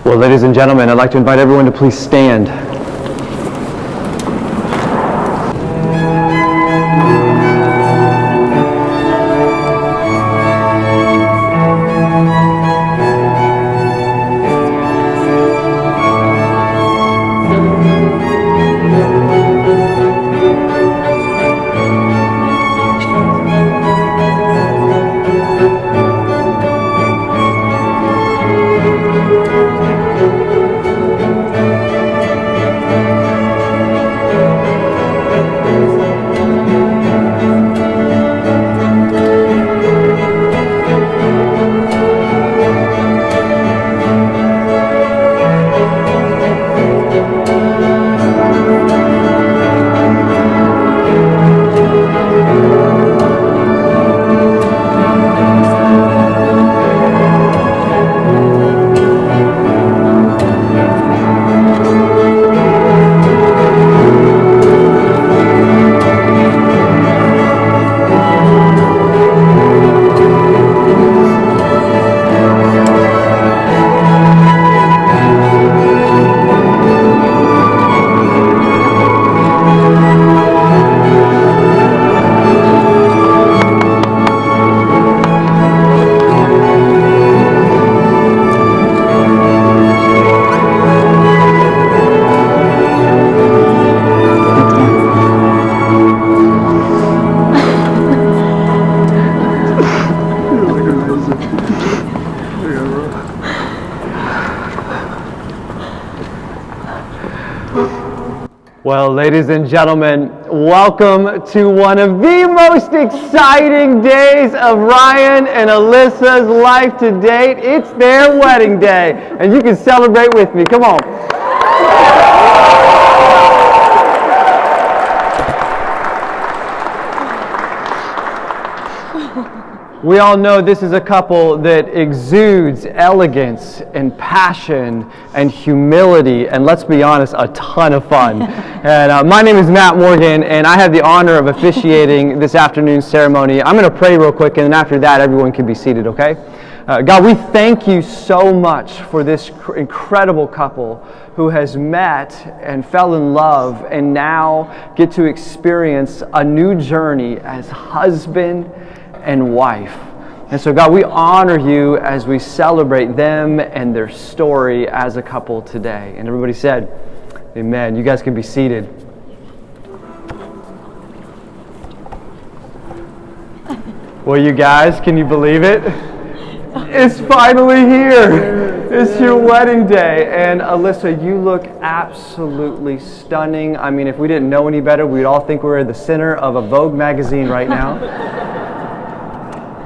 Well, ladies and gentlemen, I'd like to invite everyone to please stand. Well, ladies and gentlemen, welcome to one of the most exciting days of Ryan and Alyssa's life to date. It's their wedding day, and you can celebrate with me. Come on. We all know this is a couple that exudes elegance and passion and humility, and let's be honest, a ton of fun. And my name is Matt Morgan, and I have the honor of officiating this afternoon's ceremony. I'm going to pray real quick, and then after that, everyone can be seated, okay? God, we thank you so much for this incredible couple who has met and fell in love and now get to experience a new journey as husband and wife. And so, God, we honor you as we celebrate them and their story as a couple today. And everybody said, amen. You guys can be seated. Well, you guys, can you believe it? It's finally here. It's your wedding day. And Alyssa, you look absolutely stunning. I mean, if we didn't know any better, we'd all think we were in the center of a Vogue magazine right now.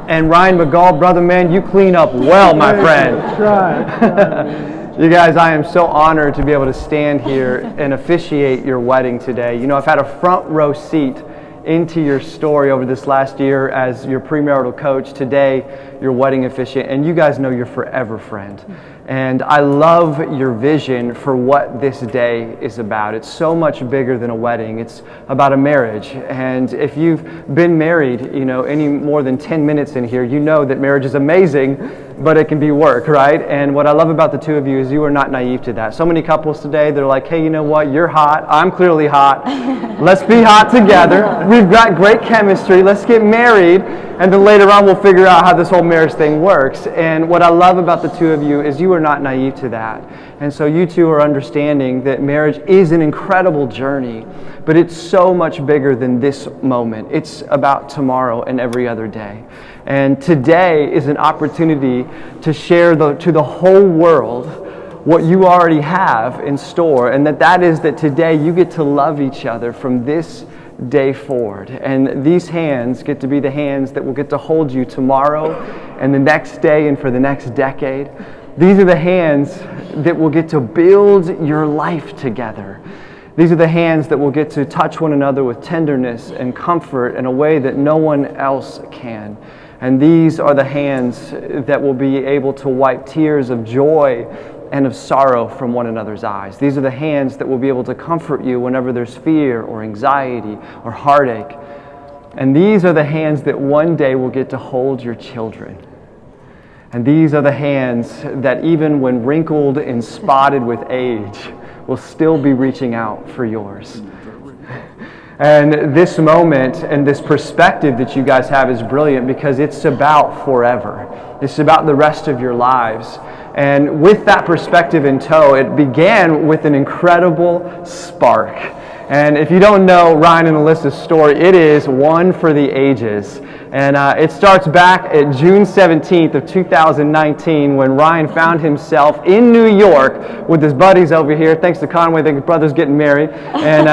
And Ryan McGall, brother man, you clean up well, my friend. Try. You guys, I am so honored to be able to stand here and officiate your wedding today. You know, I've had a front row seat into your story over this last year as your premarital coach, today your wedding officiant, and you guys know your forever friend. And I love your vision for what this day is about. It's so much bigger than a wedding. It's about a marriage. And if you've been married, you know, any more than 10 minutes in here, you know that marriage is amazing, but it can be work, right? And what I love about the two of you is you are not naive to that. So many couples today, they're like, hey, you know what? You're hot. I'm clearly hot. Let's be hot together. We've got great chemistry. Let's get married. And then later on, we'll figure out how this whole marriage thing works. And what I love about the two of you is you are not naive to that. And so you two are understanding that marriage is an incredible journey, but it's so much bigger than this moment. It's about tomorrow and every other day. And today is an opportunity to share to the whole world what you already have in store, and that is that today you get to love each other from this day forward. And these hands get to be the hands that will get to hold you tomorrow and the next day and for the next decade. These are the hands that will get to build your life together. These are the hands that will get to touch one another with tenderness and comfort in a way that no one else can. And these are the hands that will be able to wipe tears of joy and of sorrow from one another's eyes. These are the hands that will be able to comfort you whenever there's fear or anxiety or heartache. And these are the hands that one day will get to hold your children. And these are the hands that even when wrinkled and spotted with age will still be reaching out for yours. And this moment and this perspective that you guys have is brilliant because it's about forever. It's about the rest of your lives. And with that perspective in tow, it began with an incredible spark. And if you don't know Ryan and Alyssa's story, it is one for the ages. And it starts back at June 17th of 2019 when Ryan found himself in New York with his buddies over here. Thanks to Conway, the brothers getting married. And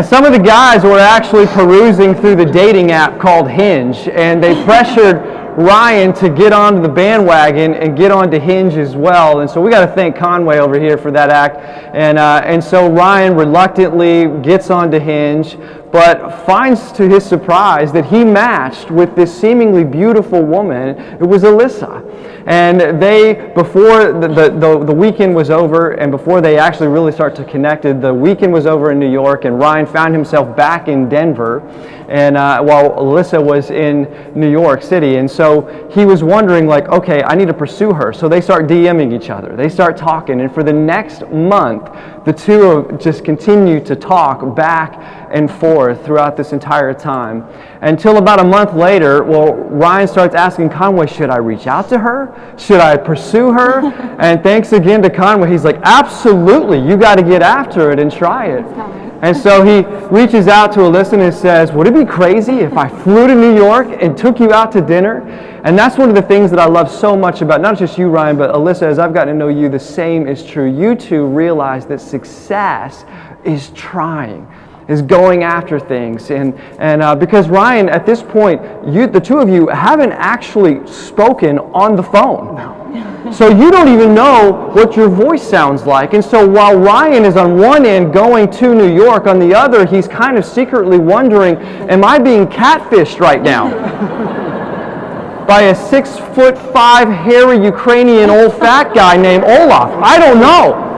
some of the guys were actually perusing through the dating app called Hinge, and they pressured Ryan to get onto the bandwagon and get onto Hinge as well. And so we got to thank Conway over here for that act. And so Ryan reluctantly gets onto Hinge, but finds to his surprise that he matched with this seemingly beautiful woman. It was Alyssa. And they, before the weekend was over, and before they actually really start to connect, the weekend was over in New York, and Ryan found himself back in Denver, and while Alyssa was in New York City. And so he was wondering, like, okay, I need to pursue her. So they start DMing each other. They start talking, and for the next month, the two just continue to talk back and forth throughout this entire time. Until about a month later, well, Ryan starts asking Conway, should I reach out to her? Should I pursue her? And thanks again to Conway, he's like, absolutely, you got to get after it and try it. And so he reaches out to Alyssa and says, would it be crazy if I flew to New York and took you out to dinner? And that's one of the things that I love so much about not just you, Ryan, but Alyssa, as I've gotten to know you, the same is true. You two realize that success is trying, is going after things. And because Ryan, at this point, the two of you haven't actually spoken on the phone. So you don't even know what your voice sounds like. And so while Ryan is on one end going to New York, on the other, he's kind of secretly wondering, am I being catfished right now? by a 6'5" hairy Ukrainian old fat guy named Olaf. I don't know.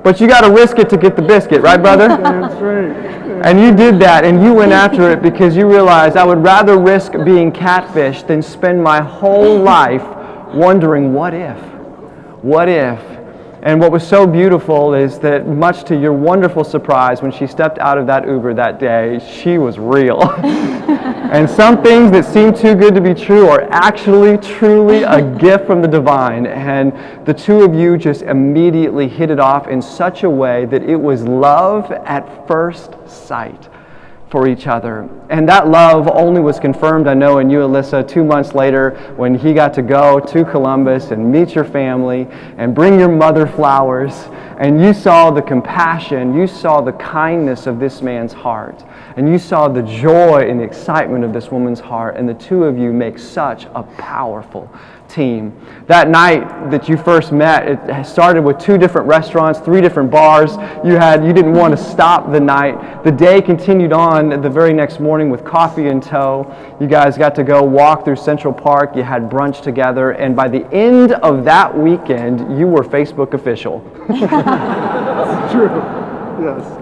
But you got to risk it to get the biscuit, right, brother? That's right. And you did that, and you went after it because you realized I would rather risk being catfished than spend my whole life wondering, what if? What if? And what was so beautiful is that, much to your wonderful surprise, when she stepped out of that Uber that day, she was real. And some things that seem too good to be true are actually, truly a gift from the divine. And the two of you just immediately hit it off in such a way that it was love at first sight for each other. And that love only was confirmed, I know, in you, Alyssa, 2 months later when he got to go to Columbus and meet your family and bring your mother flowers. And you saw the compassion, you saw the kindness of this man's heart. And you saw the joy and the excitement of this woman's heart. And the two of you make such a powerful team. That night that you first met, it started with 2 different restaurants, 3 different bars. You didn't want to stop the night. The day continued on the very next morning with coffee in tow. You guys got to go walk through Central Park. You had brunch together. And by the end of that weekend, you were Facebook official. It's true. Yes.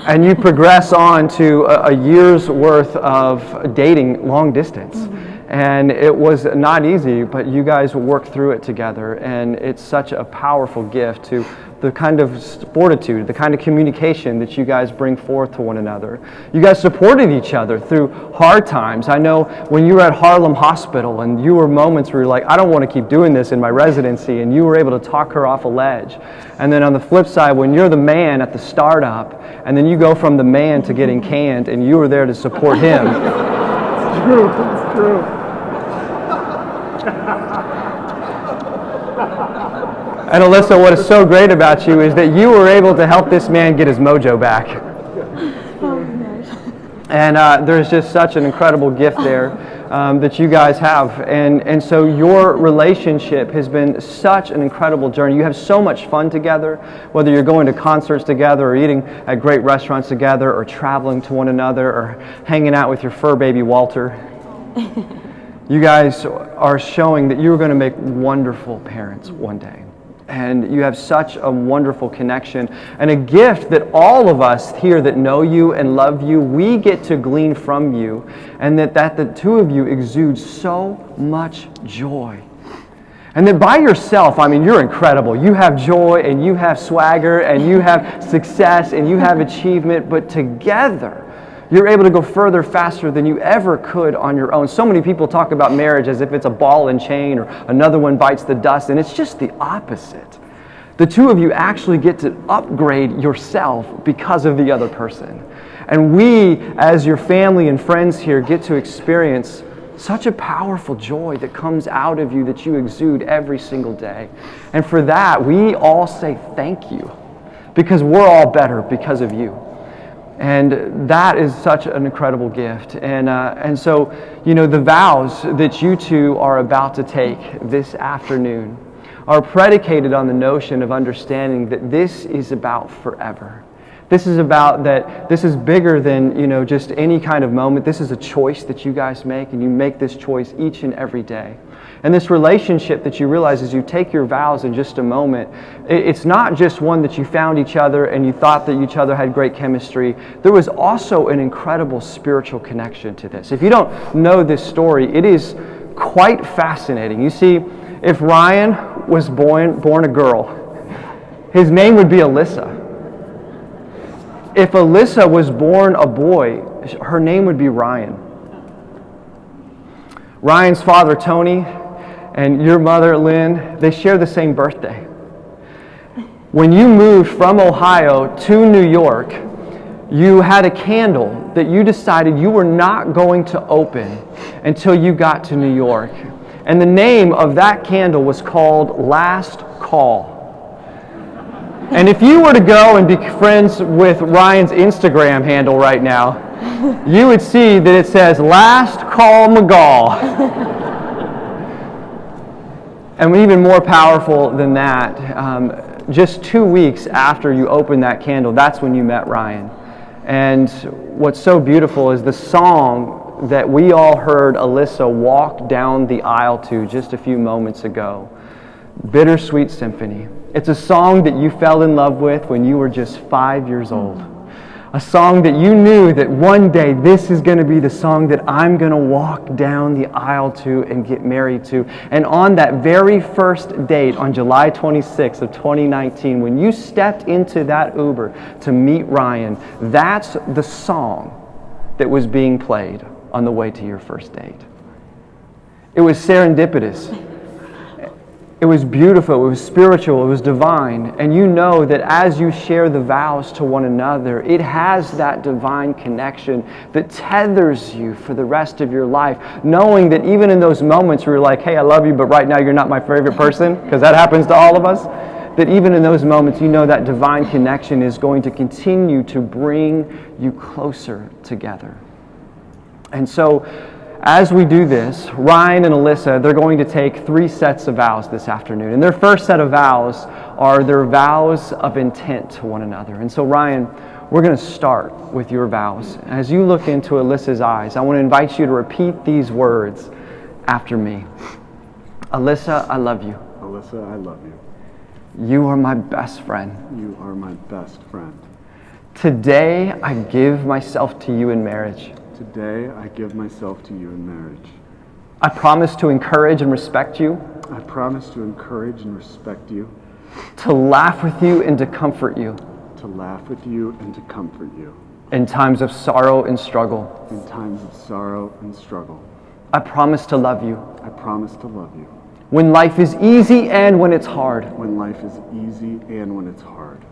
And you progress on to a year's worth of dating long distance. Mm-hmm. And it was not easy, but you guys worked through it together. And it's such a powerful gift to the kind of fortitude, the kind of communication that you guys bring forth to one another. You guys supported each other through hard times. I know when you were at Harlem Hospital and you were moments where you're like, I don't want to keep doing this in my residency, and you were able to talk her off a ledge. And then on the flip side, when you're the man at the startup, and then you go from the man to getting canned, and you were there to support him. It's true. It's true. And Alyssa, what is so great about you is that you were able to help this man get his mojo back. And there's just such an incredible gift there that you guys have. And so your relationship has been such an incredible journey. You have so much fun together, whether you're going to concerts together or eating at great restaurants together or traveling to one another or hanging out with your fur baby Walter. You guys are showing that you're going to make wonderful parents one day. And you have such a wonderful connection and a gift that all of us here that know you and love you, we get to glean from you, and that the two of you exude so much joy. And that by yourself, I mean, you're incredible. You have joy and you have swagger and you have success and you have achievement, but together, you're able to go further, faster than you ever could on your own. So many people talk about marriage as if it's a ball and chain or another one bites the dust, and it's just the opposite. The two of you actually get to upgrade yourself because of the other person. And we, as your family and friends here, get to experience such a powerful joy that comes out of you that you exude every single day. And for that, we all say thank you, because we're all better because of you. And that is such an incredible gift. And so, you know, the vows that you two are about to take this afternoon are predicated on the notion of understanding that this is about forever. This is about that this is bigger than, you know, just any kind of moment. This is a choice that you guys make, and you make this choice each and every day. And this relationship that you realize as you take your vows in just a moment, it's not just one that you found each other and you thought that each other had great chemistry. There was also an incredible spiritual connection to this. If you don't know this story, it is quite fascinating. You see, if Ryan was born a girl, his name would be Alyssa. If Alyssa was born a boy, her name would be Ryan. Ryan's father, Tony, and your mother, Lynn, they share the same birthday. When you moved from Ohio to New York, you had a candle that you decided you were not going to open until you got to New York. And the name of that candle was called Last Call. And if you were to go and be friends with Ryan's Instagram handle right now, you would see that it says Last Call McGall. And even more powerful than that, just 2 weeks after you opened that candle, that's when you met Ryan. And what's so beautiful is the song that we all heard Alyssa walk down the aisle to just a few moments ago, Bittersweet Symphony. It's a song that you fell in love with when you were just 5 years old. A song that you knew that one day this is going to be the song that I'm going to walk down the aisle to and get married to. And on that very first date, on July 26th of 2019, when you stepped into that Uber to meet Ryan, that's the song that was being played on the way to your first date. It was serendipitous. It was beautiful, it was spiritual, it was divine. And you know that as you share the vows to one another, it has that divine connection that tethers you for the rest of your life, knowing that even in those moments where you're like, hey, I love you, but right now you're not my favorite person, because that happens to all of us, that even in those moments, you know that divine connection is going to continue to bring you closer together. And so, as we do this, Ryan and Alyssa, they're going to take 3 sets of vows this afternoon. And their first set of vows are their vows of intent to one another. And so, Ryan, we're going to start with your vows. As you look into Alyssa's eyes, I want to invite you to repeat these words after me. Alyssa, I love you. Alyssa, I love you. You are my best friend. You are my best friend. Today, I give myself to you in marriage. Today, I give myself to you in marriage. I promise to encourage and respect you, I promise to encourage and respect you, to laugh with you and to comfort you to laugh with you and to comfort you in times of sorrow and struggle. in times of sorrow and struggle. I promise to love you I promise to love you when life is easy and when it's hard, when life is easy and when it's hard,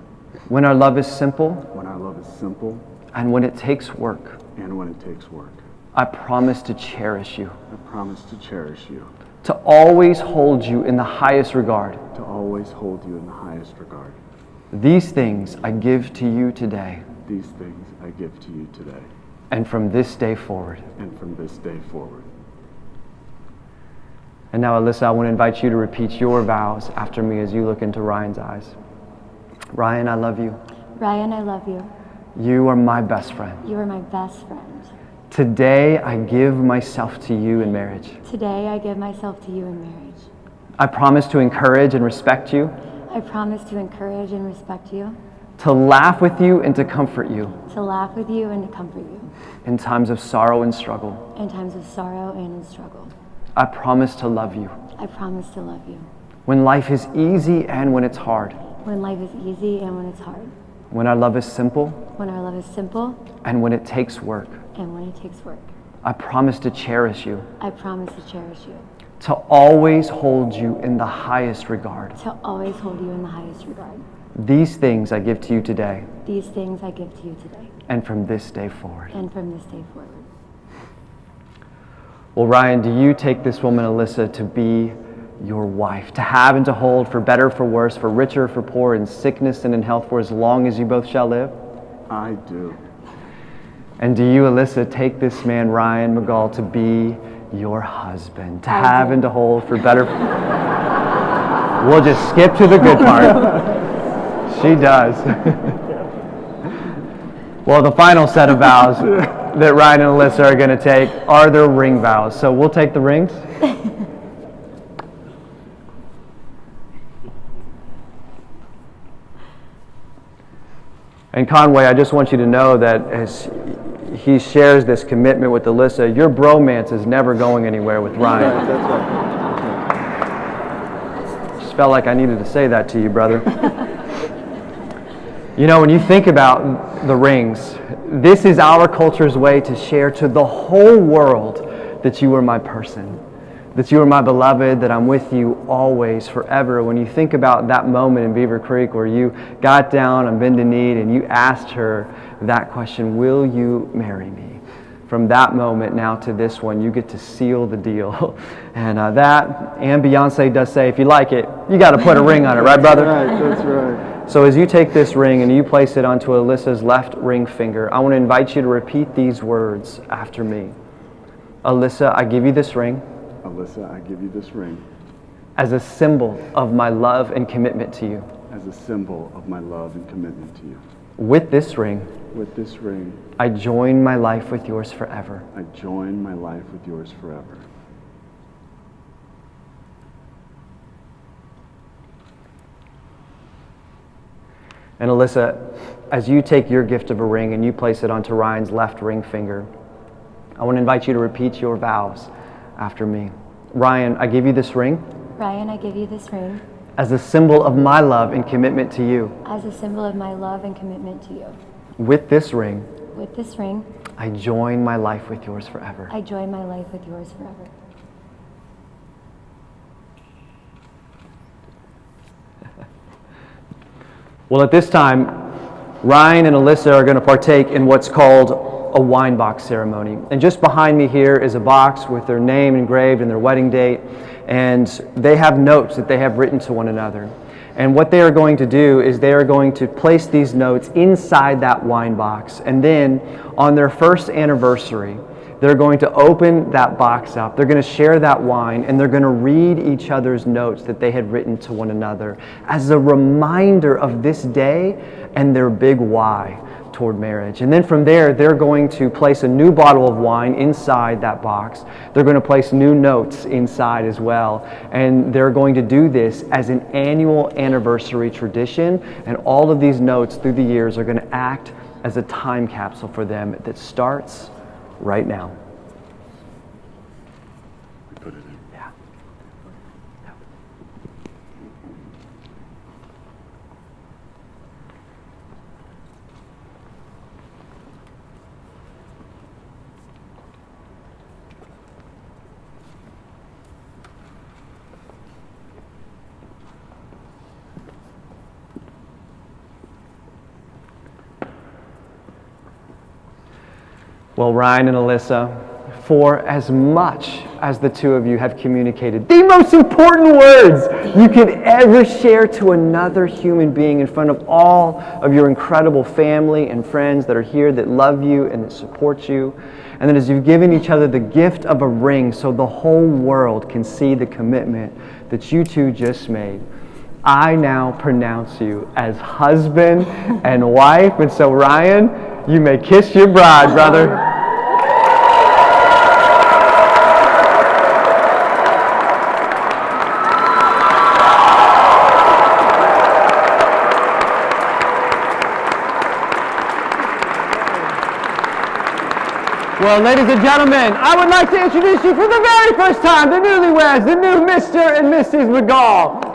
when our love is simple when our love is simple and when it takes work. and when it takes work. I promise to cherish you, I promise to cherish you, to always hold you in the highest regard. to always hold you in the highest regard. These things I give to you today These things I give to you today and from this day forward. and from this day forward. And now, Alyssa, I want to invite you to repeat your vows after me as you look into Ryan's eyes. Ryan, I love you. Ryan, I love you. You are my best friend. You are my best friend. Today, I give myself to you in marriage. Today, I give myself to you in marriage. I promise to encourage and respect you, I promise to encourage and respect you, to laugh with you and to comfort you to laugh with you and to comfort you in times of sorrow and struggle. in times of sorrow and in struggle. I promise to love you I promise to love you when life is easy and when it's hard, when life is easy and when it's hard, when our love is simple when our love is simple and when it takes work. and when it takes work. I promise to cherish you, I promise to cherish you, to always hold you in the highest regard. to always hold you in the highest regard. These things I give to you today These things I give to you today and from this day forward. and from this day forward. Well, Ryan, do you take this woman, Alyssa, to be your wife, to have and to hold for better, for worse, for richer, for poor, in sickness and in health, for as long as you both shall live? I do. And do you, Alyssa, take this man, Ryan McGall, to be your husband, to I have do. and to hold for better? We'll just skip to the good part. She does. Well, the final set of vows that Ryan and Alyssa are going to take are their ring vows. So we'll take the rings. And Conway, I just want you to know that as he shares this commitment with Alyssa, your bromance is never going anywhere with Ryan. That's right. Just felt like I needed to say that to you, brother. You know, when you think about the rings, this is our culture's way to share to the whole world that you are my person, that you are my beloved, that I'm with you always, forever. When you think about that moment in Beaver Creek where you got down on bended knee and you asked her that question, will you marry me? From that moment now to this one, you get to seal the deal. And that, and Beyonce does say, if you like it, you got to put a ring on it, right, brother? That's right. So as you take this ring and you place it onto Alyssa's left ring finger, I want to invite you to repeat these words after me. Alyssa, I give you this ring Alyssa, I give you this ring as a symbol of my love and commitment to you. as a symbol of my love and commitment to you. With this ring, With this ring, I join my life with yours forever. I join my life with yours forever. And Alyssa, as you take your gift of a ring and you place it onto Ryan's left ring finger, I want to invite you to repeat your vows after me. Ryan, I give you this ring Ryan, I give you this ring as a symbol of my love and commitment to you. as a symbol of my love and commitment to you. With this ring, With this ring, I join my life with yours forever. I join my life with yours forever. Well, at this time, Ryan and Alyssa are going to partake in what's called a wine box ceremony. And just behind me here is a box with their name engraved and their wedding date. And they have notes that they have written to one another. And what they are going to do is they are going to place these notes inside that wine box. And then on their first anniversary, they're going to open that box up. They're going to share that wine, and they're going to read each other's notes that they had written to one another as a reminder of this day and their big why toward marriage. And then from there, they're going to place a new bottle of wine inside that box. They're going to place new notes inside as well. And they're going to do this as an annual anniversary tradition. And all of these notes through the years are going to act as a time capsule for them that starts right now. We put it in. Yeah. Well, Ryan and Alyssa, for as much as the two of you have communicated the most important words you could ever share to another human being in front of all of your incredible family and friends that are here that love you and that support you, and that as you've given each other the gift of a ring so the whole world can see the commitment that you two just made, I now pronounce you as husband and wife. And so, Ryan, you may kiss your bride, brother. Well, ladies and gentlemen, I would like to introduce you for the very first time, the newlyweds, the new Mr. and Mrs. McGall.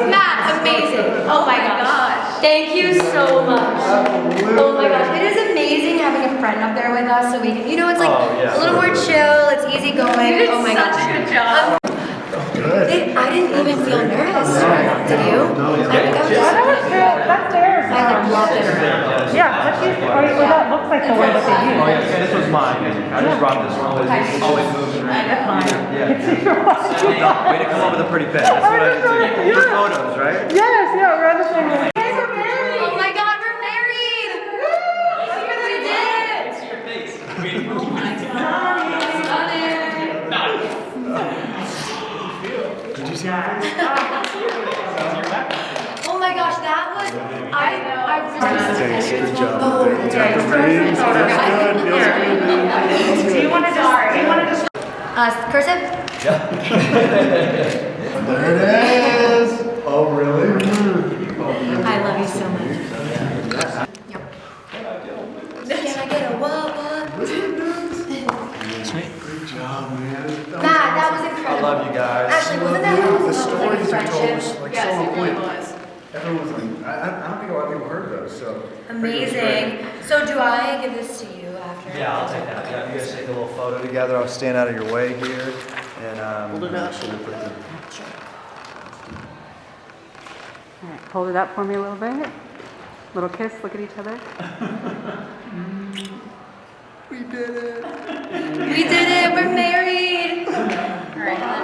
Matt, amazing. Oh my gosh. Thank you so much. Oh my gosh. It is amazing having a friend up there with us so we can, it's like a little more chill, it's easy going. Oh my gosh. Such a good job. I didn't even feel nervous. Did you? I think I was just. That's theirs. I like loved it. Yeah, let's use, or that looks like the one that they use. Oh yeah, this was mine. I just brought this one. Always moving, right? That's mine. Yeah. Way to come up with a pretty pen. That's what I can do. For photos, right? Yes, yeah, we're on the same one. Oh my god, we're married! We did it! Your face. Did you see that? Oh my gosh, that was, I really. Thanks, good job. You got the rings. Feels good. Do you want to just, Cursive? There it is. Oh, really? I love you so much. Yep. Can I get a what? Good job, man. Matt, that was incredible. I love you guys. Actually, wasn't that how The stories you told friendship? was like so on point. Everyone's like, I don't think a lot of people heard those, so. Amazing. So do I give this to you after? Yeah, I'll take that. Yeah, you guys take a little photo together. I'll stand out of your way here. And Hold it out, should I put them? all right, hold it up for me a little bit. Little kiss, look at each other. We did it. We did it. We're married. All right.